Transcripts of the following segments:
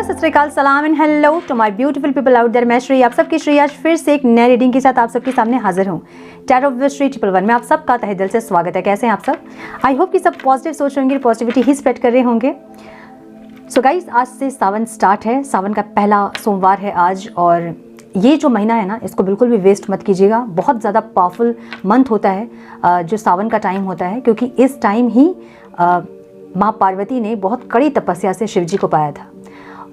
सत श्री अकाल, सलाम and hello to my beautiful people out there. मैं श्री, आप सबकी श्री आज फिर से एक नई रीडिंग के साथ आप सबके सामने हाजिर हूँ। टैरो ऑफ श्री 111 में आप सबका तहे दिल से स्वागत है। कैसे हैं आप सब? आई होप कि सब पॉजिटिव सोच रहे होंगे, पॉजिटिविटी ही स्प्रेड कर रहे होंगे। सो गाइज, आज से सावन स्टार्ट है। सावन का पहला सोमवार है आज, और ये जो महीना है ना, इसको बिल्कुल भी वेस्ट मत कीजिएगा। बहुत ज़्यादा पावरफुल मंथ होता है जो सावन का टाइम होता है, क्योंकि इस टाइम ही माँ पार्वती ने बहुत कड़ी तपस्या से शिव जी को पाया था।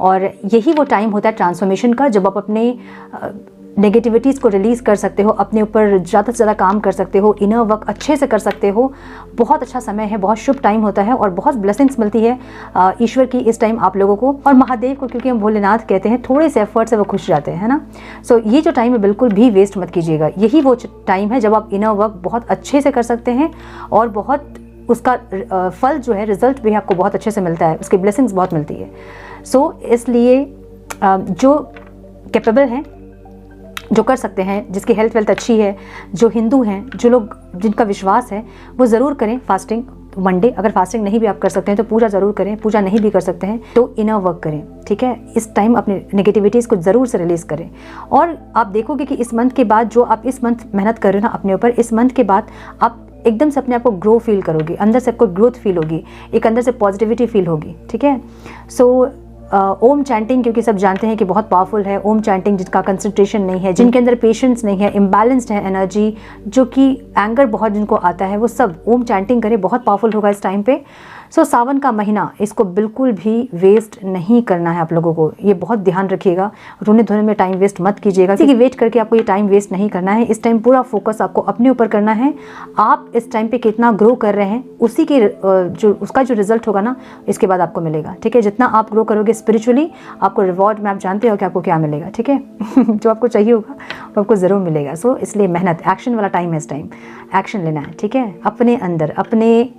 और यही वो टाइम होता है ट्रांसफॉर्मेशन का, जब आप अपने नेगेटिविटीज़ को रिलीज़ कर सकते हो, अपने ऊपर ज़्यादा से ज़्यादा काम कर सकते हो, इनर वर्क अच्छे से कर सकते हो। बहुत अच्छा समय है, बहुत शुभ टाइम होता है और बहुत ब्लेसिंग्स मिलती है ईश्वर की इस टाइम आप लोगों को और महादेव को, क्योंकि हम भोलेनाथ कहते हैं, थोड़े से एफर्ट से वो खुश जाते हैं, है ना। सो ये जो टाइम है बिल्कुल भी वेस्ट मत कीजिएगा। यही वो टाइम है जब आप इनर वर्क बहुत अच्छे से कर सकते हैं और बहुत उसका फल जो है, रिजल्ट भी आपको बहुत अच्छे से मिलता है, उसकी ब्लेसिंग्स बहुत मिलती है। सो इसलिए जो कैपेबल हैं, जो कर सकते हैं, जिसकी हेल्थ वेल्थ अच्छी है, जो हिंदू हैं, जो लोग जिनका विश्वास है, वो ज़रूर करें फास्टिंग मंडे। अगर फास्टिंग नहीं भी आप कर सकते हैं तो पूजा ज़रूर करें। पूजा नहीं भी कर सकते हैं तो इनर वर्क करें, ठीक है। इस टाइम अपने नेगेटिविटीज़ को ज़रूर से रिलीज़ करें। और आप देखोगे कि इस मंथ के बाद जो आप इस मंथ मेहनत कर रहे हो ना अपने ऊपर, इस मंथ के बाद आप एकदम से अपने आप को ग्रो फील करोगे, अंदर से आपको ग्रोथ फील होगी, एक अंदर से पॉजिटिविटी फील होगी, ठीक है। सो ओम चैंटिंग, क्योंकि सब जानते हैं कि बहुत पावरफुल है ओम चैंटिंग। जिनका कंसंट्रेशन नहीं है, जिनके अंदर पेशेंस नहीं है, इम्बैलेंस्ड है एनर्जी, जो कि एंगर बहुत जिनको आता है, वो सब ओम चैंटिंग करें, बहुत पावरफुल होगा इस टाइम पे। सो सावन का महीना, इसको बिल्कुल भी वेस्ट नहीं करना है आप लोगों को, ये बहुत ध्यान रखिएगा। रोने धोने में टाइम वेस्ट मत कीजिएगा, क्योंकि वेट करके आपको ये टाइम वेस्ट नहीं करना है। इस टाइम पूरा फोकस आपको अपने ऊपर करना है। आप इस टाइम पे कितना ग्रो कर रहे हैं, उसी के उसका जो रिजल्ट होगा ना, इसके बाद आपको मिलेगा, ठीक है। जितना आप ग्रो करोगे स्पिरिचुअली, आपको रिवॉर्ड में आप जानते हो कि आपको क्या मिलेगा, ठीक है। जो आपको चाहिए होगा वो आपको ज़रूर मिलेगा। सो इसलिए मेहनत, एक्शन वाला टाइम है इस टाइम, एक्शन लेना है, ठीक है, अपने अंदर, अपने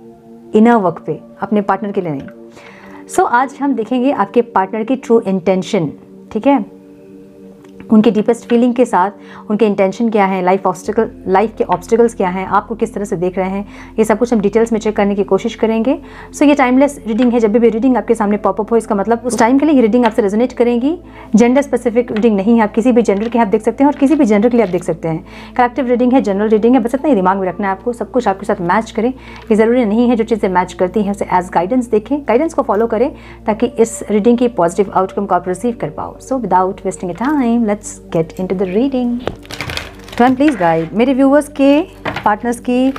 इनर वर्क पे, अपने पार्टनर के लिए नहीं। सो आज हम देखेंगे आपके पार्टनर की ट्रू इंटेंशन, ठीक है, उनके डीपेस्ट फीलिंग के साथ उनके इंटेंशन क्या है, लाइफ के ऑब्स्टिकल्स क्या हैं, आपको किस तरह से देख रहे हैं, ये सब कुछ हम डिटेल्स में चेक करने की कोशिश करेंगे। सो ये टाइमलेस रीडिंग है। जब भी रीडिंग आपके सामने पॉपअप हो, इसका मतलब उस टाइम के लिए ये रीडिंग आपसे रेजोनेट करेंगी। जेंडर स्पेसिफिक रीडिंग नहीं है, आप किसी भी जेंडर के आप देख सकते हैं और किसी भी जेंडर के लिए आप देख सकते हैं। कलेक्टिव रीडिंग है, जनरल रीडिंग है, बस इतना ही दिमाग में रखना है आपको। सब कुछ आपके साथ मैच करें, ये ज़रूरी नहीं है जो चीज़ें मैच करती हैं उसे एज गाइडेंस देखें, गाइडेंस को फॉलो करें, ताकि इस रीडिंग की पॉजिटिव आउटकम को आप रिसीव कर पाओ। So without wasting time, let's get into the reading. Divine please guide मेरे व्यूअर्स के पार्टनर्स की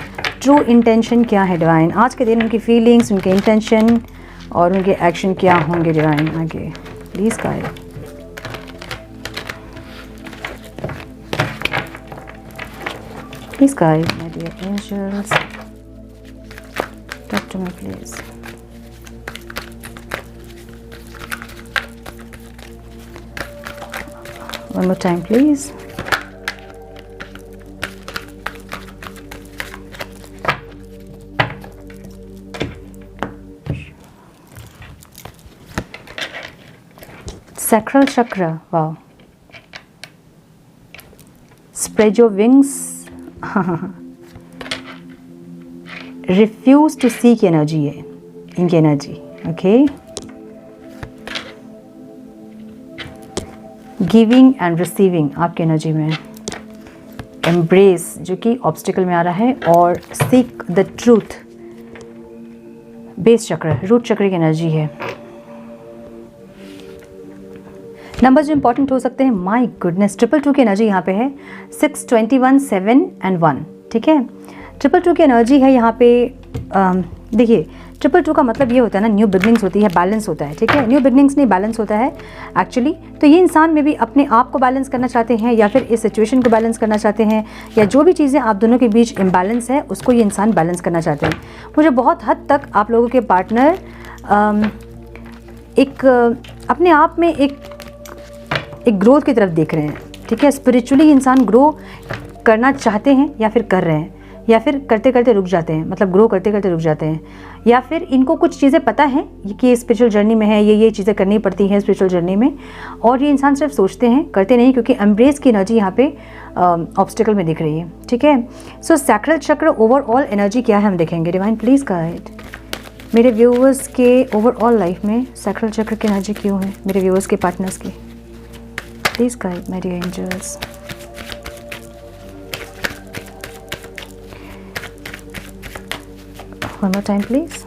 ट्रू इंटेंशन क्या है डिवाइन। आज के दिन उनकी फीलिंग्स, उनके इंटेंशन और उनके एक्शन क्या होंगे डिवाइन आगे, please guide. Please guide my dear angels, talk to me please. One more time, please. Sacral chakra. Wow. Spread your wings. Refuse to seek energy है इनकी energy, okay? Giving and receiving आपकी energy में, embrace जो कि obstacle में आ रहा है, और सीक द ट्रूथ, बेस चक्र, रूट चक्र की एनर्जी है। नंबर जो इंपॉर्टेंट हो सकते हैं, माय गुडनेस, 222 की एनर्जी यहाँ पे है, 6, 21, 7 and 1, ठीक है। 222 की एनर्जी है यहाँ पे। देखिए 222 का मतलब ये होता है ना, न्यू बिगनिंग्स होती है, बैलेंस होता है, ठीक है। न्यू बिगनिंग्स नहीं, बैलेंस होता है एक्चुअली। तो ये इंसान में भी अपने आप को बैलेंस करना चाहते हैं, या फिर इस सिचुएशन को बैलेंस करना चाहते हैं, या जो भी चीज़ें आप दोनों के बीच इम्बैलेंस है उसको ये इंसान बैलेंस करना चाहते हैं। मुझे बहुत हद तक आप लोगों के पार्टनर एक अपने आप में एक ग्रोथ की तरफ देख रहे हैं, ठीक है। स्पिरिचुअली इंसान ग्रो करना चाहते हैं, या फिर कर रहे हैं, या फिर करते करते रुक जाते हैं, मतलब ग्रो करते करते रुक जाते हैं, या फिर इनको कुछ चीज़ें पता है कि स्पिरिचुअल जर्नी में है, ये चीज़ें करनी पड़ती हैं स्पिरिचुअल जर्नी में, और ये इंसान सिर्फ सोचते हैं, करते नहीं, क्योंकि एम्ब्रेस की एनर्जी यहाँ पे ऑब्स्टिकल में दिख रही है, ठीक है। सो सैक्रल चक्र ओवरऑल एनर्जी क्या है हम देखेंगे। डिवाइन प्लीज गाइड मेरे व्यूअर्स के ओवरऑल लाइफ में सैक्रल चक्र की एनर्जी क्यों है, मेरे व्यूअर्स के पार्टनर्स की? Please guide my dear angels. One more time please.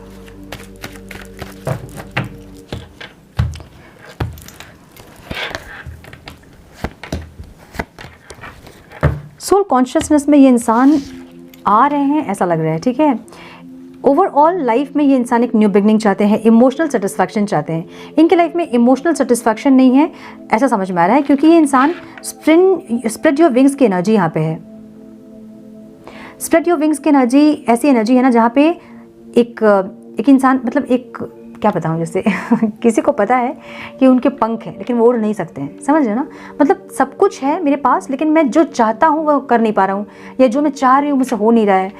Soul consciousness में ये इंसान आ रहे हैं ऐसा लग रहा है, ठीक है। ओवरऑल लाइफ में ये इंसान एक न्यू बिगनिंग चाहते हैं, इमोशनल सेटिस्फैक्शन चाहते हैं। इनके लाइफ में इमोशनल सेटिस्फैक्शन नहीं है ऐसा समझ में आ रहा है, क्योंकि ये इंसान स्प्रेड योर विंग्स की एनर्जी यहाँ पे है। स्प्रेड योर विंग्स की एनर्जी ऐसी एनर्जी है ना जहाँ पे एक इंसान, मतलब एक क्या बताऊँ, जैसे किसी को पता है कि उनके पंख हैं लेकिन वो उड़ नहीं सकते हैं, समझ रहे ना। मतलब सब कुछ है मेरे पास लेकिन मैं जो चाहता हूँ वो कर नहीं पा रहा हूँ, या जो मैं चाह रही हूँ मुझसे हो नहीं रहा है,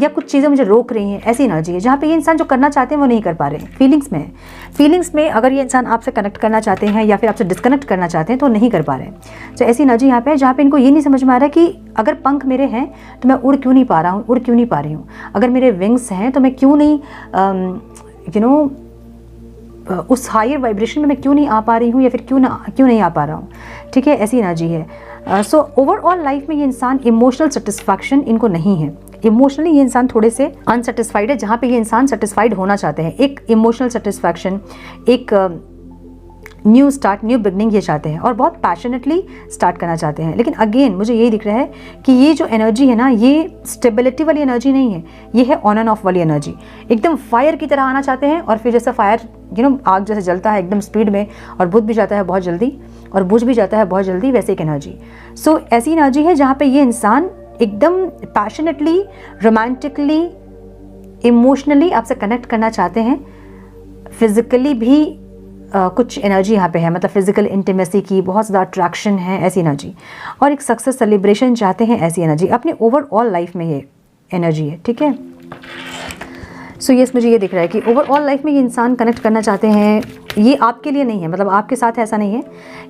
या कुछ चीज़ें मुझे रोक रही हैं, ऐसी एनर्जी है जहाँ पे ये इंसान जो करना चाहते हैं वो नहीं कर पा रहे हैं। फीलिंग्स में है। फीलिंग्स में अगर ये इंसान आपसे कनेक्ट करना चाहते हैं या फिर आपसे डिस्कनेक्ट करना चाहते हैं तो नहीं कर पा रहे हैं। तो ऐसी एनर्जी यहाँ पे है जहाँ पे इनको ये नहीं समझ में आ रहा है कि अगर पंख मेरे हैं तो मैं उड़ क्यों नहीं पा रहा हूँ, उड़ क्यों नहीं पा रही हूँ। अगर मेरे विंग्स हैं तो मैं क्यों नहीं उस हायर वाइब्रेशन में मैं क्यों नहीं आ पा रही हूँ, या फिर क्यों नहीं आ पा रहा हूँ, ठीक है। ऐसी एनर्जी है। सो ओवरऑल लाइफ में ये इंसान इमोशनल सेटिस्फैक्शन इनको नहीं है। इमोशनली ये इंसान थोड़े से अनसेटिस्फाइड है, जहाँ पे ये इंसान सेटिस्फाइड होना चाहते हैं। एक इमोशनल सेटिस्फैक्शन, एक न्यू स्टार्ट, न्यू बिगनिंग ये चाहते हैं और बहुत पैशनेटली स्टार्ट करना चाहते हैं। लेकिन अगेन मुझे यही दिख रहा है कि ये जो एनर्जी है ना, ये स्टेबिलिटी वाली एनर्जी नहीं है, ये है ऑन एंड ऑफ वाली एनर्जी। एकदम फायर की तरह आना चाहते हैं और फिर जैसे फायर आग जैसे जलता है एकदम स्पीड में और बुझ भी जाता है बहुत जल्दी और बुझ भी जाता है बहुत जल्दी, वैसे एक एनर्जी। सो ऐसी एनर्जी है जहाँ पे ये इंसान एकदम पैशनेटली, रोमांटिकली, इमोशनली आपसे कनेक्ट करना चाहते हैं। फिजिकली भी कुछ एनर्जी यहाँ पे है, मतलब फिजिकल इंटीमेसी की बहुत ज़्यादा अट्रैक्शन है, ऐसी एनर्जी। और एक सक्सेस सेलिब्रेशन चाहते हैं, ऐसी एनर्जी अपने ओवरऑल लाइफ में ये एनर्जी है, ठीक है। सो यस, मुझे ये दिख रहा है कि ओवरऑल लाइफ में ये इंसान कनेक्ट करना चाहते हैं। ये आपके लिए नहीं है, मतलब आपके साथ ऐसा नहीं है,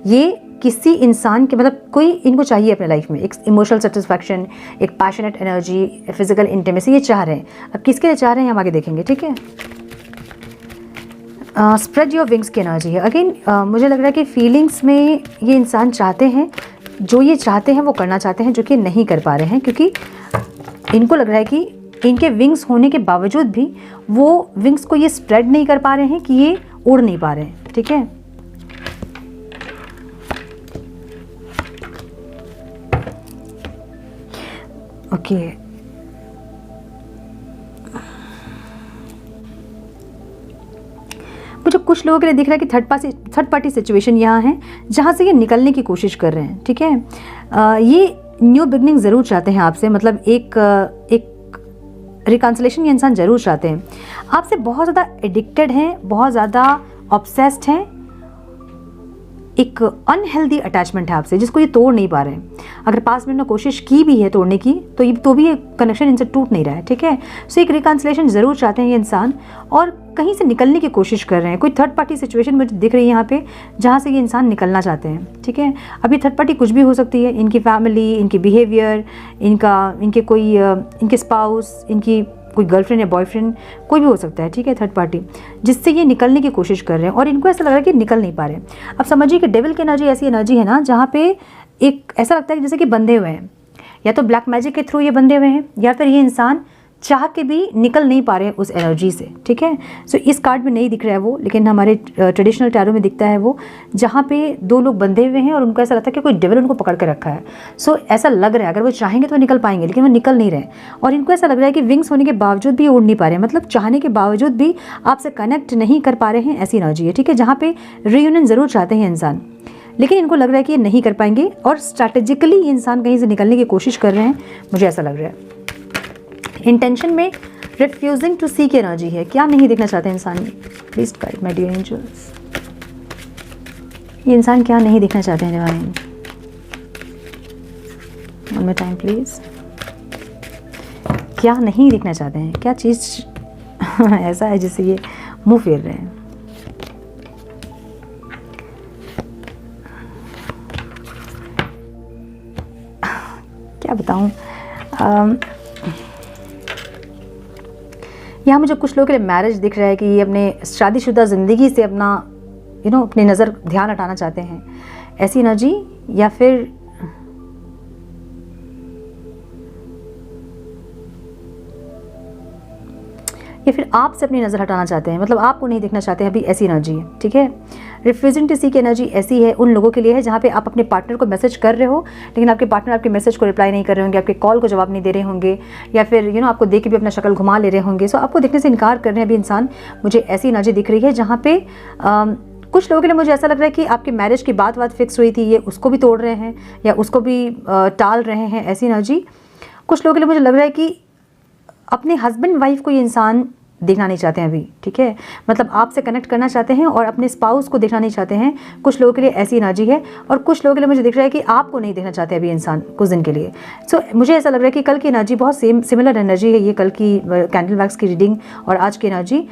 ये किसी इंसान के, मतलब कोई इनको चाहिए अपने लाइफ में एक इमोशनल सेटिस्फैक्शन, एक पैशनेट एनर्जी, फिजिकल इंटीमेसी, ये चाह रहे हैं। अब किसके लिए चाह रहे हैं हम आगे देखेंगे, ठीक है। स्प्रेड योर विंग्स की एनर्जी है। अगेन मुझे लग रहा है कि फीलिंग्स में ये इंसान चाहते हैं, जो ये चाहते हैं वो करना चाहते हैं, जो कि नहीं कर पा रहे हैं, क्योंकि इनको लग रहा है कि इनके विंग्स होने के बावजूद भी वो विंग्स को ये स्प्रेड नहीं कर पा रहे हैं, कि ये उड़ नहीं पा रहे हैं, ठीक है। ओके, मुझे कुछ लोगों के लिए दिख रहा है कि थर्ड पार्टी सिचुएशन यहाँ है जहाँ से ये निकलने की कोशिश कर रहे हैं, ठीक है। ये न्यू बिगनिंग ज़रूर चाहते हैं आपसे, मतलब एक रिकन्सिलेशन ये इंसान ज़रूर चाहते हैं। आपसे बहुत ज़्यादा एडिक्टेड हैं, बहुत ज़्यादा ऑब्सेस्ड हैं, एक अनहेल्दी अटैचमेंट है आपसे जिसको ये तोड़ नहीं पा रहे हैं। अगर पास में उन्होंने कोशिश की भी है तोड़ने की तो भी ये कनेक्शन इनसे टूट नहीं रहा है, ठीक है। सो एक रिकन्सिलेशन ज़रूर चाहते हैं ये इंसान और कहीं से निकलने की कोशिश कर रहे हैं। कोई थर्ड पार्टी सिचुएशन मुझे दिख रही है यहाँ पे जहाँ से ये इंसान निकलना चाहते हैं, ठीक है। अभी थर्ड पार्टी कुछ भी हो सकती है, इनकी फैमिली, इनकी बिहेवियर, इनके स्पाउस, इनकी कोई गर्लफ्रेंड या बॉयफ्रेंड, कोई भी हो सकता है, ठीक है, थर्ड पार्टी, जिससे ये निकलने की कोशिश कर रहे हैं और इनको ऐसा लग रहा है कि निकल नहीं पा रहे। अब समझिए कि डेविल की एनर्जी ऐसी एनर्जी है ना जहाँ पे एक ऐसा लगता है कि जैसे कि बंधे हुए हैं, या तो ब्लैक मैजिक के थ्रू ये बंधे हुए हैं, या फिर ये इंसान चाह के भी निकल नहीं पा रहे हैं उस एनर्जी से, ठीक है। सो इस कार्ड में नहीं दिख रहा है वो, लेकिन हमारे ट्रेडिशनल टैरो में दिखता है वो, जहाँ पे दो लोग बंधे हुए हैं और उनको ऐसा लगता है कि कोई डेविल उनको पकड़ के रखा है। सो ऐसा लग रहा है अगर वो चाहेंगे तो निकल पाएंगे, लेकिन वो निकल नहीं रहे और इनको ऐसा लग रहा है कि विंग्स होने के बावजूद भी उड़ नहीं पा रहे हैं, मतलब चाहने के बावजूद भी आपसे कनेक्ट नहीं कर पा रहे हैं, ऐसी एनर्जी है, ठीक है। जहाँ पे रियूनियन ज़रूर चाहते हैं इंसान, लेकिन इनको लग रहा है कि ये नहीं कर पाएंगे और स्ट्रैटेजिकली ये इंसान कहीं से निकलने की कोशिश कर रहे हैं, मुझे ऐसा लग रहा है। इंटेंशन में रिफ्यूजिंग टू सी की एनर्जी है। क्या नहीं देखना चाहते इंसान? Please guide my dear angels, ये इंसान क्या नहीं देखना चाहते हैं divine? One more time please. क्या नहीं देखना चाहते हैं? क्या चीज़ ऐसा है जिससे ये मुंह फेर रहे हैं? क्या बताऊं? यहाँ मुझे कुछ लोगों के लिए मैरिज दिख रहा है कि ये अपने शादीशुदा ज़िंदगी से अपना अपनी नज़र ध्यान हटाना चाहते हैं, ऐसी एनर्जी। या फिर आपसे अपनी नज़र हटाना चाहते हैं, मतलब आपको नहीं देखना चाहते हैं अभी, ऐसी एनर्जी है। ठीक है, रिफ्यूजिंग टू सी की एनर्जी ऐसी है उन लोगों के लिए है जहाँ पे आप अपने पार्टनर को मैसेज कर रहे हो लेकिन आपके पार्टनर आपके मैसेज को रिप्लाई नहीं कर रहे होंगे, आपके कॉल को जवाब नहीं दे रहे होंगे, या फिर आपको देख के भी अपना शक्ल घुमा ले रहे होंगे। सो आपको देखने से इनकार कर रहे हैं अभी इंसान। मुझे ऐसी एनर्जी दिख रही है जहाँ पे कुछ लोगों के लिए मुझे ऐसा लग रहा है कि आपकी मैरिज की बात फिक्स हुई थी, ये उसको भी तोड़ रहे हैं या उसको भी टाल रहे हैं, ऐसी एनर्जी। कुछ लोगों के लिए मुझे लग रहा है कि अपने हस्बैंड वाइफ को ये इंसान देखना नहीं चाहते हैं अभी। ठीक है, मतलब आपसे कनेक्ट करना चाहते हैं और अपने स्पाउस को देखना नहीं चाहते हैं। कुछ लोगों के लिए ऐसी एनर्जी है और कुछ लोगों के लिए मुझे दिख रहा है कि आपको नहीं देखना चाहते अभी इंसान कुछ दिन के लिए। सो मुझे ऐसा लग रहा है कि कल की एनर्जी बहुत सिमिलर एनर्जी है, ये कल की कैंडल वैक्स की रीडिंग और आज की एनर्जी,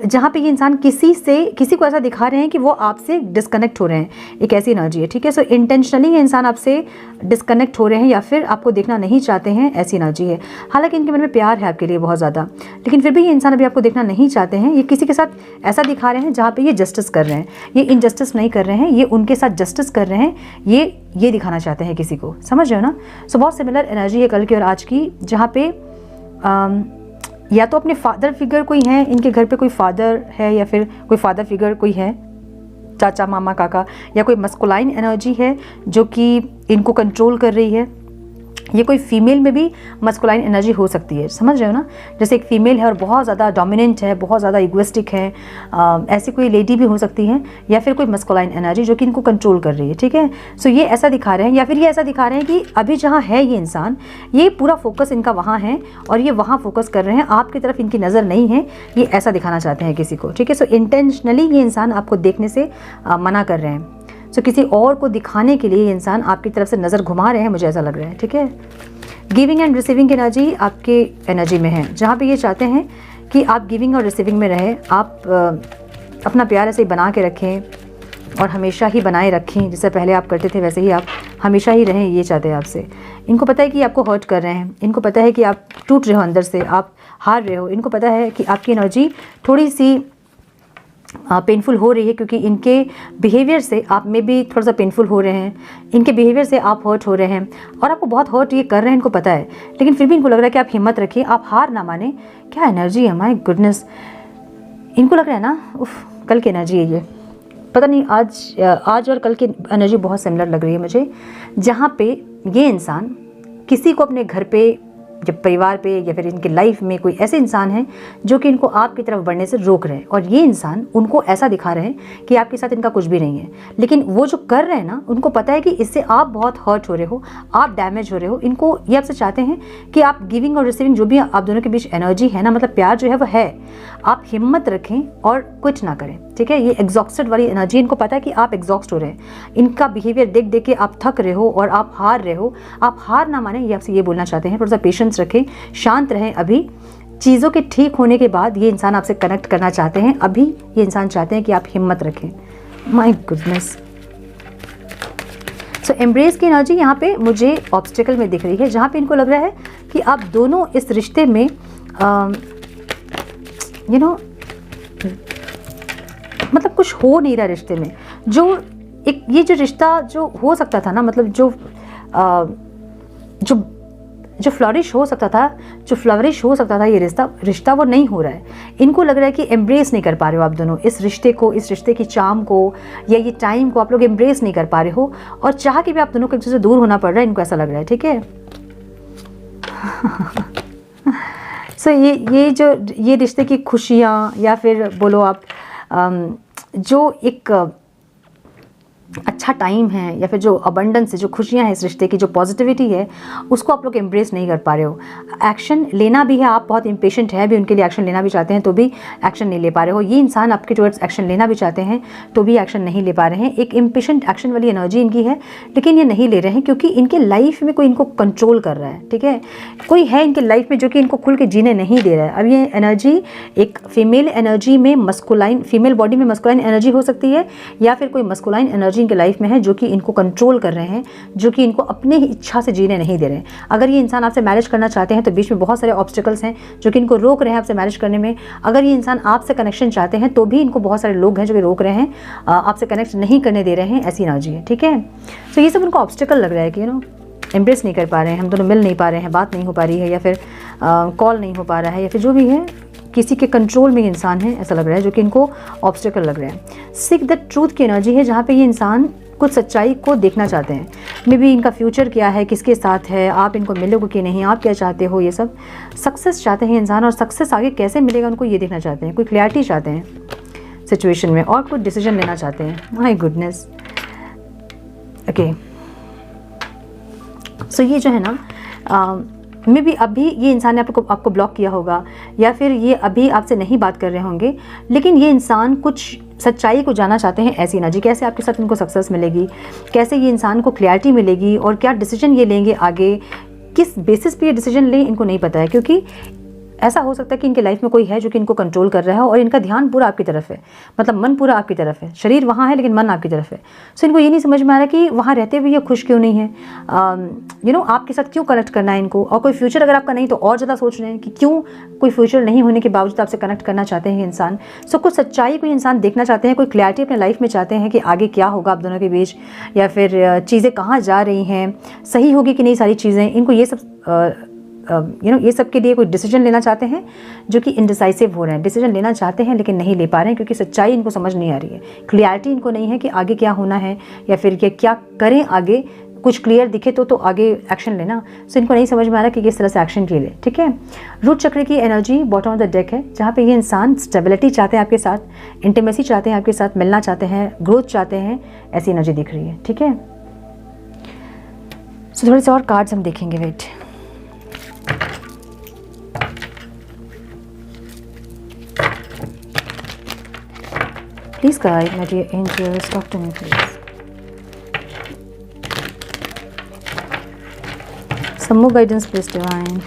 जहाँ पे ये इंसान किसी को ऐसा दिखा रहे हैं कि वो आपसे डिस्कनेक्ट हो रहे हैं, एक ऐसी एनर्जी है। ठीक है, सो इंटेंशनली ये इंसान आपसे डिस्कनेक्ट हो रहे हैं या फिर आपको देखना नहीं चाहते हैं, ऐसी एनर्जी है। हालांकि इनके मन में प्यार है आपके लिए बहुत ज़्यादा, लेकिन फिर भी ये इंसान अभी आपको देखना नहीं चाहते हैं। ये किसी के साथ ऐसा दिखा रहे हैं जहाँ पे ये जस्टिस कर रहे हैं, ये इनजस्टिस नहीं कर रहे हैं, ये उनके साथ जस्टिस कर रहे हैं, ये दिखाना चाहते हैं किसी को, समझ रहे हो ना। सो बहुत सिमिलर एनर्जी है कल की और आज की, जहाँ पे या तो अपने फादर फिगर कोई है, इनके घर पे कोई फादर है या फिर कोई फादर फिगर कोई है, चाचा मामा काका, या कोई मस्कुलाइन एनर्जी है जो कि इनको कंट्रोल कर रही है। ये कोई फीमेल में भी मस्कुलाइन एनर्जी हो सकती है, समझ रहे हो ना। जैसे एक फीमेल है और बहुत ज़्यादा डोमिनेंट है, बहुत ज़्यादा इगोइस्टिक है, ऐसी कोई लेडी भी हो सकती है, या फिर कोई मस्कुलाइन एनर्जी जो कि इनको कंट्रोल कर रही है। ठीक है, सो ये ऐसा दिखा रहे हैं या फिर ये ऐसा दिखा रहे हैं कि अभी जहाँ है ये इंसान, ये पूरा फोकस इनका वहाँ है और ये वहाँ फोकस कर रहे हैं, आपकी तरफ इनकी नज़र नहीं है, ये ऐसा दिखाना चाहते हैं किसी को। ठीक है, सो इंटेंशनली ये इंसान आपको देखने से मना कर रहे हैं। सो किसी और को दिखाने के लिए ये इंसान आपकी तरफ से नज़र घुमा रहे हैं, मुझे ऐसा लग रहा है। ठीक है, गिविंग एंड रिसीविंग की एनर्जी आपके एनर्जी में है, जहाँ पे ये चाहते हैं कि आप गिविंग और रिसीविंग में रहें, आप अपना प्यार ऐसे ही बना के रखें और हमेशा ही बनाए रखें, जैसे पहले आप करते थे वैसे ही आप हमेशा ही रहें, ये चाहते हैं आपसे। इनको पता है कि आपको हर्ट कर रहे हैं, इनको पता है कि आप टूट रहे हो अंदर से, आप हार रहे हो, इनको पता है कि आपकी एनर्जी थोड़ी सी पेनफुल हो रही है, क्योंकि इनके बिहेवियर से आप में भी थोड़ा सा पेनफुल हो रहे हैं, इनके बिहेवियर से आप हर्ट हो रहे हैं और आपको बहुत हर्ट ये कर रहे हैं, इनको पता है। लेकिन फिर भी इनको लग रहा है कि आप हिम्मत रखिए, आप हार ना माने। क्या एनर्जी है, माय गुडनेस। इनको लग रहा है ना, उफ, कल की एनर्जी है ये, पता नहीं आज और कल की एनर्जी बहुत सिमिलर लग रही है मुझे, जहाँ पे ये इंसान किसी को अपने घर पे, जब परिवार पे या फिर इनके लाइफ में कोई ऐसे इंसान हैं जो कि इनको आपकी तरफ बढ़ने से रोक रहे हैं, और ये इंसान उनको ऐसा दिखा रहे हैं कि आपके साथ इनका कुछ भी नहीं है। लेकिन वो जो कर रहे हैं ना, उनको पता है कि इससे आप बहुत हर्ट हो रहे हो, आप डैमेज हो रहे हो। इनको ये आपसे चाहते हैं कि आप गिविंग और रिसीविंग, जो भी आप दोनों के बीच एनर्जी है ना, मतलब प्यार जो है वो है, आप हिम्मत रखें और कुछ ना करें। ठीक है, ये एग्जॉस्टेड वाली एनर्जी, इनको पता है कि आप एग्जॉस्ट हो रहे हैं, इनका बिहेवियर देख देख के आप थक रहे हो और आप हार रहे हो। आप हार ना माने, ये आपसे ये बोलना चाहते हैं। थोड़ा सा पेशेंस रखें, शांत रहें। अभी चीज़ों के ठीक होने के बाद ये इंसान आपसे कनेक्ट करना चाहते हैं, अभी ये इंसान चाहते हैं कि आप हिम्मत रखें। My goodness. सो एम्ब्रेस की एनर्जी यहाँ पे मुझे ऑब्स्टिकल में दिख रही है, जहाँ पे इनको लग रहा है कि आप दोनों इस रिश्ते में मतलब कुछ हो नहीं रहा रिश्ते में, जो एक ये जो रिश्ता जो हो सकता था ना, मतलब जो फ्लरिश हो सकता था, ये रिश्ता वो नहीं हो रहा है। इनको लग रहा है कि एम्ब्रेस नहीं कर पा रहे हो आप दोनों इस रिश्ते को, इस रिश्ते की चार्म को या ये टाइम को आप लोग एम्ब्रेस नहीं कर पा रहे हो, और चाह के भी आप दोनों को एक दूसरे से दूर होना पड़ रहा है, इनको ऐसा लग रहा है। ठीक है, सो ये रिश्ते की खुशियाँ, या फिर बोलो आप जो एक अच्छा टाइम है, या फिर जो अबंडेंस है, जो खुशियां हैं इस रिश्ते की, जो पॉजिटिविटी है, उसको आप लोग एम्ब्रेस नहीं कर पा रहे हो। एक्शन लेना भी है, आप बहुत इम्पेशेंट है भी, उनके लिए एक्शन लेना भी चाहते हैं तो भी एक्शन नहीं ले पा रहे हो। ये इंसान आपके टुवर्ड्स एक्शन लेना भी चाहते हैं तो भी एक्शन नहीं ले पा रहे हैं। एक इम्पेशेंट एक्शन वाली एनर्जी इनकी है, लेकिन ये नहीं ले रहे हैं क्योंकि इनके लाइफ में कोई इनको कंट्रोल कर रहा है। ठीक है, कोई है इनके लाइफ में जो कि इनको खुल के जीने नहीं दे रहा है। अब ये एनर्जी एक फीमेल एनर्जी में मस्कुलाइन, फीमेल बॉडी में मस्कुलाइन एनर्जी हो सकती है, या फिर कोई मस्कुलाइन एनर्जी इनके लाइफ लाइफ में हैं जो कि इनको कंट्रोल कर रहे हैं, जो कि इनको अपने ही इच्छा से जीने नहीं दे रहे हैं। अगर ये इंसान आपसे मैरिज करना चाहते हैं तो बीच में बहुत सारे ऑब्स्टिकल्स हैं जो कि इनको रोक रहे हैं आपसे मैरिज करने में। अगर ये इंसान आपसे कनेक्शन चाहते हैं तो भी इनको बहुत सारे लोग हैं जो कि रोक रहे हैं, आपसे कनेक्ट नहीं करने दे रहे हैं, ऐसी एनर्जी है, ठीक है। तो ये सब उनको ऑब्स्टिकल लग रहा है कि एम्ब्रेस नहीं कर पा रहे हैं, हम दोनों मिल नहीं पा रहे हैं, बात नहीं हो पा रही है, या फिर कॉल नहीं हो पा रहा है, या फिर जो भी है किसी के कंट्रोल में इंसान है ऐसा लग रहा है, जो कि इनको ऑब्स्टिकल लग रहा है। सीक द ट्रूथ की एनर्जी है जहाँ पे ये इंसान कुछ सच्चाई को देखना चाहते हैं। मे बी इनका फ्यूचर क्या है, किसके साथ है, आप इनको मिलोगे कि नहीं, आप क्या चाहते हो, ये सब सक्सेस चाहते हैं इंसान, और सक्सेस आगे कैसे मिलेगा उनको ये देखना चाहते हैं। कोई क्लैरिटी चाहते हैं सिचुएशन में, और कुछ डिसीजन लेना चाहते हैं। My goodness, okay. सो ये जो है ना, मे बी अभी ये इंसान ने आपको ब्लॉक किया होगा, या फिर ये अभी आपसे नहीं बात कर रहे होंगे, लेकिन ये इंसान कुछ सच्चाई को जानना चाहते हैं। ऐसी एनर्जी, कैसे आपके साथ इनको सक्सेस मिलेगी, कैसे ये इंसान को क्लैरिटी मिलेगी, और क्या डिसीजन ये लेंगे आगे, किस बेसिस पे ये डिसीजन लें इनको नहीं पता है। क्योंकि ऐसा हो सकता है कि इनके लाइफ में कोई है जो कि इनको कंट्रोल कर रहा है, और इनका ध्यान पूरा आपकी तरफ है, मतलब मन पूरा आपकी तरफ है, शरीर वहाँ है लेकिन मन आपकी तरफ है। सो इनको ये नहीं समझ में आ रहा कि वहाँ रहते हुए ये खुश क्यों नहीं है, आपके साथ क्यों कनेक्ट करना है इनको, और कोई फ्यूचर अगर आपका नहीं तो और ज़्यादा सोच रहे हैं कि क्यों कोई फ्यूचर नहीं होने के बावजूद आपसे कनेक्ट करना चाहते हैं इंसान। सो कुछ सच्चाई कोई इंसान देखना चाहते हैं, कोई क्लैरिटी अपने लाइफ में चाहते हैं कि आगे क्या होगा आप दोनों के बीच, या फिर चीज़ें कहाँ जा रही हैं, सही होगी कि नहीं सारी चीज़ें। इनको ये सब ये सब के लिए कोई डिसीजन लेना चाहते हैं, जो कि इनडिसाइसिव हो रहे हैं। डिसीजन लेना चाहते हैं लेकिन नहीं ले पा रहे हैं, क्योंकि सच्चाई इनको समझ नहीं आ रही है, क्लियरिटी इनको नहीं है कि आगे क्या होना है, या फिर क्या करें आगे। कुछ क्लियर दिखे तो आगे एक्शन लेना। सो इनको नहीं समझ में आ रहा कि किस तरह से एक्शन ले ले, ठीक है। रूट चक्र की energy bottom of the deck है, जहाँ पे ये इंसान स्टेबिलिटी चाहते हैं आपके साथ, इंटीमेसी चाहते हैं आपके साथ, मिलना चाहते हैं, ग्रोथ चाहते हैं, ऐसी एनर्जी दिख रही है, ठीक है। सो थोड़े से और कार्ड्स हम देखेंगे, wait. Please guide my dear angels, talk to me please. Some more guidance please divine.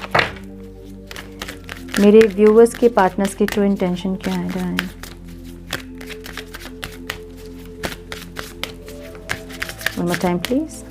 मेरे व्यूअर्स के पार्टनर्स की ट्रू इंटेंशन क्या है divine? One more time please.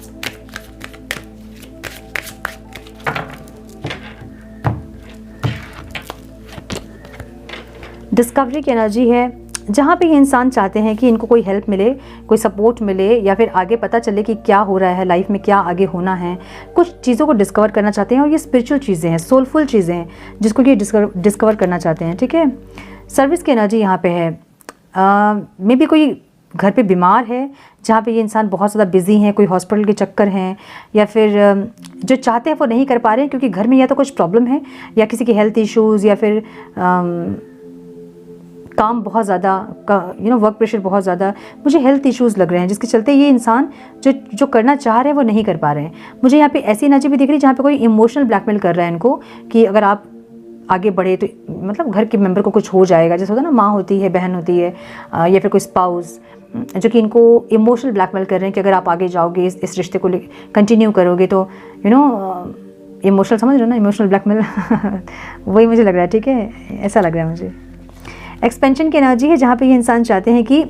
Discovery की एनर्जी है, जहाँ पे ये इंसान चाहते हैं कि इनको कोई हेल्प मिले, कोई सपोर्ट मिले, या फिर आगे पता चले कि क्या हो रहा है लाइफ में, क्या आगे होना है। कुछ चीज़ों को डिस्कवर करना चाहते हैं, और ये स्पिरिचुअल चीज़ें हैं, सोलफुल चीज़ें हैं, जिसको ये डिस्कवर करना चाहते हैं, ठीक है। सर्विस की एनर्जी यहाँ पे है। मे बी कोई घर पे बीमार है, जहाँ पे ये इंसान बहुत ज़्यादा बिजी हैं, कोई हॉस्पिटल के चक्कर हैं, या फिर जो चाहते हैं वो नहीं कर पा रहे हैं, क्योंकि घर में या तो कुछ प्रॉब्लम है, या किसी के हेल्थ इश्यूज़, या फिर काम बहुत ज़्यादा वर्क प्रेशर बहुत ज़्यादा, मुझे हेल्थ इश्यूज़ लग रहे हैं, जिसके चलते ये इंसान जो करना चाह रहे हैं वो नहीं कर पा रहे हैं। मुझे यहाँ पे ऐसी एनर्जी भी दिख रही है जहाँ पे कोई इमोशनल ब्लैकमेल कर रहा है इनको, कि अगर आप आगे बढ़े तो मतलब घर के मेंबर को कुछ हो जाएगा, जैसे होता है ना, माँ होती है, बहन होती है, या फिर कोई स्पाउस, जो कि इनको इमोशनल ब्लैकमेल कर रहे हैं कि अगर आप आगे जाओगे, इस रिश्ते को कंटिन्यू करोगे तो इमोशनल, समझ रहे हो ना, इमोशनल ब्लैकमेल वही मुझे लग रहा है, ठीक है, ऐसा लग रहा है मुझे। एक्सपेंशन की एनर्जी है, जहाँ पे ये इंसान चाहते हैं कि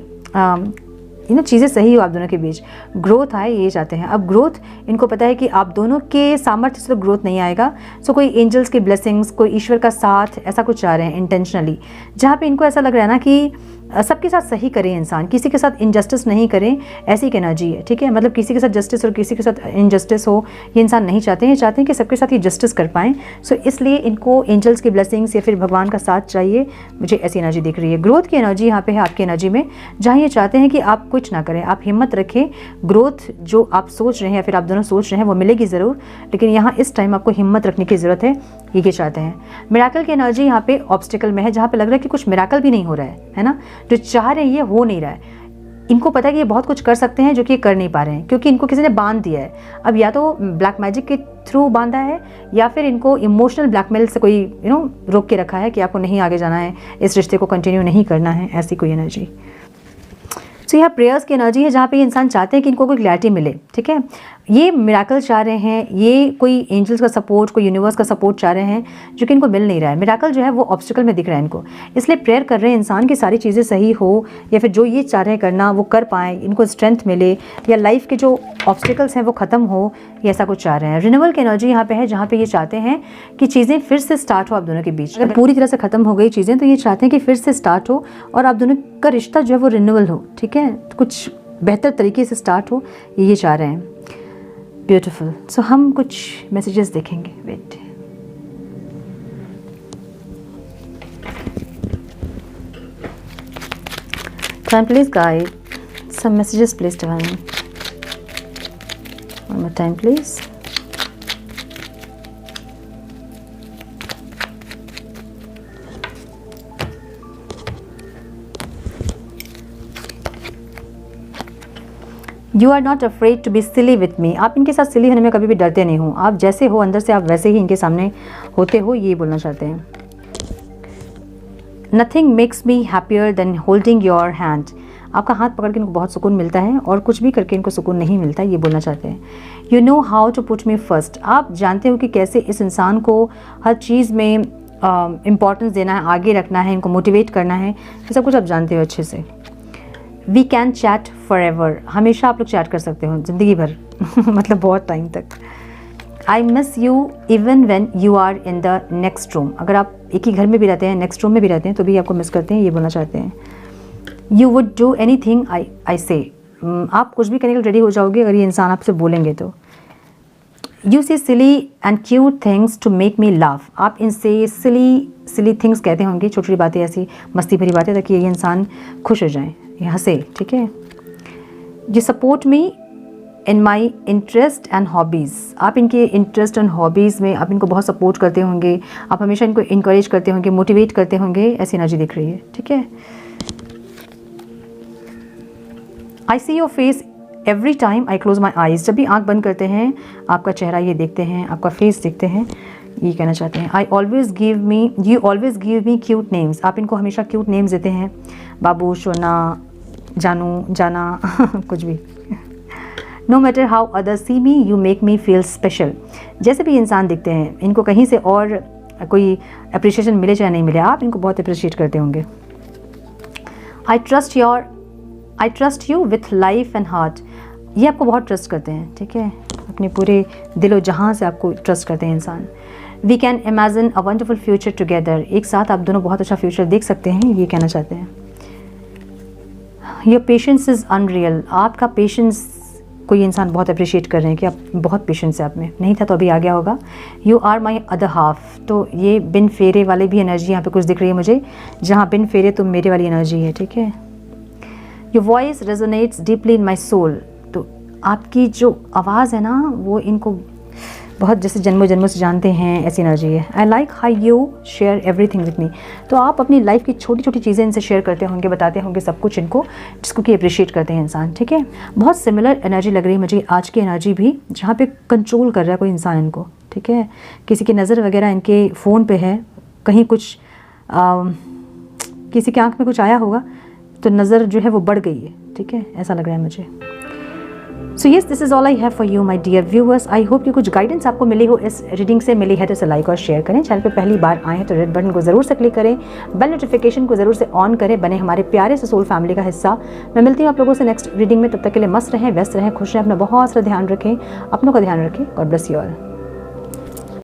चीज़ें सही हो आप दोनों के बीच, ग्रोथ आए, ये चाहते हैं। अब ग्रोथ, इनको पता है कि आप दोनों के सामर्थ्य से तो ग्रोथ नहीं आएगा। सो कोई एंजल्स की ब्लेसिंग्स, कोई ईश्वर का साथ, ऐसा कुछ चाह रहे हैं इंटेंशनली, जहाँ पे इनको ऐसा लग रहा है ना कि सबके साथ सही करें इंसान, किसी के साथ इनजस्टिस नहीं करें, ऐसी एक एनर्जी है, ठीक है। मतलब किसी के साथ जस्टिस और किसी के साथ इनजस्टिस हो, ये इंसान नहीं चाहते हैं, चाहते हैं कि सबके साथ ये जस्टिस कर पाएँ। सो इसलिए इनको एंजल्स की ब्लेसिंग्स या फिर भगवान का साथ चाहिए, मुझे ऐसी एनर्जी दिख रही है। ग्रोथ की एनर्जी यहाँ पे है आपकी एनर्जी में, जहाँ ये चाहते हैं कि आप कुछ ना करें, आप हिम्मत रखें, ग्रोथ जो आप सोच रहे हैं या फिर आप दोनों सोच रहे हैं वो मिलेगी ज़रूर, लेकिन यहाँ इस टाइम आपको हिम्मत रखने की ज़रूरत है, ये चाहते हैं। मिराकल की एनर्जी यहाँ पे ऑब्स्टिकल में है, जहाँ पे लग रहा है कि कुछ मिराकल भी नहीं हो रहा है ना, जो चाह रहे हैं ये हो नहीं रहा है। इनको पता है कि ये बहुत कुछ कर सकते हैं, जो कि ये कर नहीं पा रहे हैं, क्योंकि इनको किसी ने बांध दिया है। अब या तो ब्लैक मैजिक के थ्रू बांधा है, या फिर इनको इमोशनल ब्लैकमेल से कोई रोक के रखा है कि आपको नहीं आगे जाना है, इस रिश्ते को कंटिन्यू नहीं करना है, ऐसी कोई एनर्जी। तो यह प्रेयर्स की एनर्जी है, जहाँ पे ये इंसान चाहते हैं कि इनको कोई क्लैरिटी मिले, ठीक है। ये मिराकल चाह रहे हैं, ये कोई एंजल्स का सपोर्ट, कोई यूनिवर्स का सपोर्ट चाह रहे हैं जो कि इनको मिल नहीं रहा है। मिराकल जो है वो ऑब्स्टिकल में दिख रहा है इनको, इसलिए प्रेयर कर रहे हैं इंसान की सारी चीज़ें सही हो, या फिर जो ये चाह रहे हैं करना वो कर पाएँ, इनको स्ट्रेंथ मिले, या लाइफ के जो ऑब्स्टिकल्स हैं वो ख़त्म हो, ये ऐसा कुछ चाह रहे हैं। रिन्यूअल की एनर्जी यहाँ पे है, जहाँ पे ये चाहते हैं कि चीज़ें फिर से स्टार्ट हो आप दोनों के बीच। अगर पूरी तरह से ख़त्म हो गई चीज़ें तो ये चाहते हैं कि फिर से स्टार्ट हो और आप दोनों का रिश्ता जो है वो रिन्यूअल हो, ठीक है, कुछ बेहतर तरीके से स्टार्ट हो, ये चाह रहे हैं। ब्यूटीफुल। सो हम कुछ मैसेजेस देखेंगे। Wait, time please guide some messages please divine, one more time please. You are not afraid to be silly with me. आप इनके साथ सिली होने में कभी भी डरते नहीं हो, आप जैसे हो अंदर से आप वैसे ही इनके सामने होते हो, ये बोलना चाहते हैं। Nothing makes me happier than holding your hand. आपका हाथ पकड़ के इनको बहुत सुकून मिलता है और कुछ भी करके इनको सुकून नहीं मिलता, ये बोलना चाहते हैं। You know how to put me first. आप जानते हो कि कैसे इस इंसान को हर चीज़ में इम्पॉर्टेंस देना है, आगे रखना है, इनको मोटिवेट करना है, ये सब कुछ आप जानते हो अच्छे से। We can chat forever. हमेशा आप लोग चैट कर सकते हो, ज़िंदगी भर मतलब बहुत टाइम तक। I miss you even when you are in the next room. अगर आप एक ही घर में भी रहते हैं, नेक्स्ट रूम में भी रहते हैं, तो भी आपको मिस करते हैं, ये बोलना चाहते हैं। You would do any thing I से। आप कुछ भी करने के लिए रेडी हो जाओगे अगर ये इंसान आपसे बोलेंगे तो। You see silly and cute things to make me laugh. आप इनसे सिली थिंग्स कहते होंगे, छोटी छोटी बातें, ऐसी मस्ती भरी बातें, ताकि ये इंसान खुश हो जाए, ये हंसे, ठीक है। You support me in my interest and hobbies. आप इनके इंटरेस्ट एंड हॉबीज़ में आप इनको बहुत सपोर्ट करते होंगे, आप हमेशा इनको इंकरेज करते होंगे, मोटिवेट करते होंगे, ऐसी एनर्जी दिख रही है, ठीक है। I see your face every time I close my eyes. जब भी आँख बंद करते हैं आपका चेहरा ये देखते हैं, आपका फेस देखते हैं, ये कहना चाहते हैं। You always give me cute names. आप इनको हमेशा क्यूट नेम्स देते हैं, बाबू, सोना, जानू, जाना कुछ भी। No matter how other see me you make me feel special. जैसे भी इंसान दिखते हैं, इनको कहीं से और कोई अप्रिशिएशन मिले चाहे नहीं मिले, आप इनको बहुत अप्रिशिएट करते होंगे। I trust you with life and heart. ये आपको बहुत ट्रस्ट करते हैं, ठीक है, अपने पूरे दिलो जहाँ से आपको ट्रस्ट करते हैं इंसान। We can imagine a wonderful future together. एक साथ आप दोनों बहुत अच्छा फ्यूचर देख सकते हैं, ये कहना चाहते हैं। Your patience is unreal. आपका पेशेंस कोई इंसान बहुत अप्रिशिएट कर रहे हैं कि आप बहुत पेशेंस है आप में, नहीं था तो अभी आ गया होगा। You are my other half. तो ये बिन फेरे वाले भी एनर्जी यहाँ पे कुछ दिख रही है मुझे, जहाँ बिन फेरे तो मेरे वाली एनर्जी है, ठीक है। Your voice resonates deeply in my soul. तो आपकी जो आवाज़ है ना वो इनको बहुत जैसे जन्मों जन्मों से जानते हैं, ऐसी एनर्जी है। I like how you share everything with me. तो आप अपनी लाइफ की छोटी छोटी चीज़ें इनसे शेयर करते होंगे, बताते होंगे सब कुछ इनको, जिसको कि अप्रिशिएट करते हैं इंसान, ठीक है। बहुत सिमिलर एनर्जी लग रही है मुझे आज की एनर्जी भी, जहाँ पे कंट्रोल कर रहा है कोई इंसान इनको, ठीक है। किसी की नज़र वगैरह इनके फ़ोन पे है, कहीं कुछ किसी की आँख में कुछ आया होगा तो नज़र जो है वो बढ़ गई है, ठीक है, ऐसा लग रहा है मुझे। So yes, this is all I have for you my dear viewers. I hope कि कुछ गाइडेंस आपको मिली हो, इस रीडिंग से मिली है तो इसे लाइक और शेयर करें। चैनल पे पहली बार आए हैं तो रेड बटन को ज़रूर से क्लिक करें, बेल नोटिफिकेशन को ज़रूर से ऑन करें, बने हमारे प्यारे से सोल फैमिली का हिस्सा। मैं मिलती हूँ आप लोगों से नेक्स्ट रीडिंग में, तब तक के लिए मस्त रहें, व्यस्त रहें, खुश रहें, अपना बहुत सारा ध्यान रखें, अपनों का ध्यान रखें। God bless you all.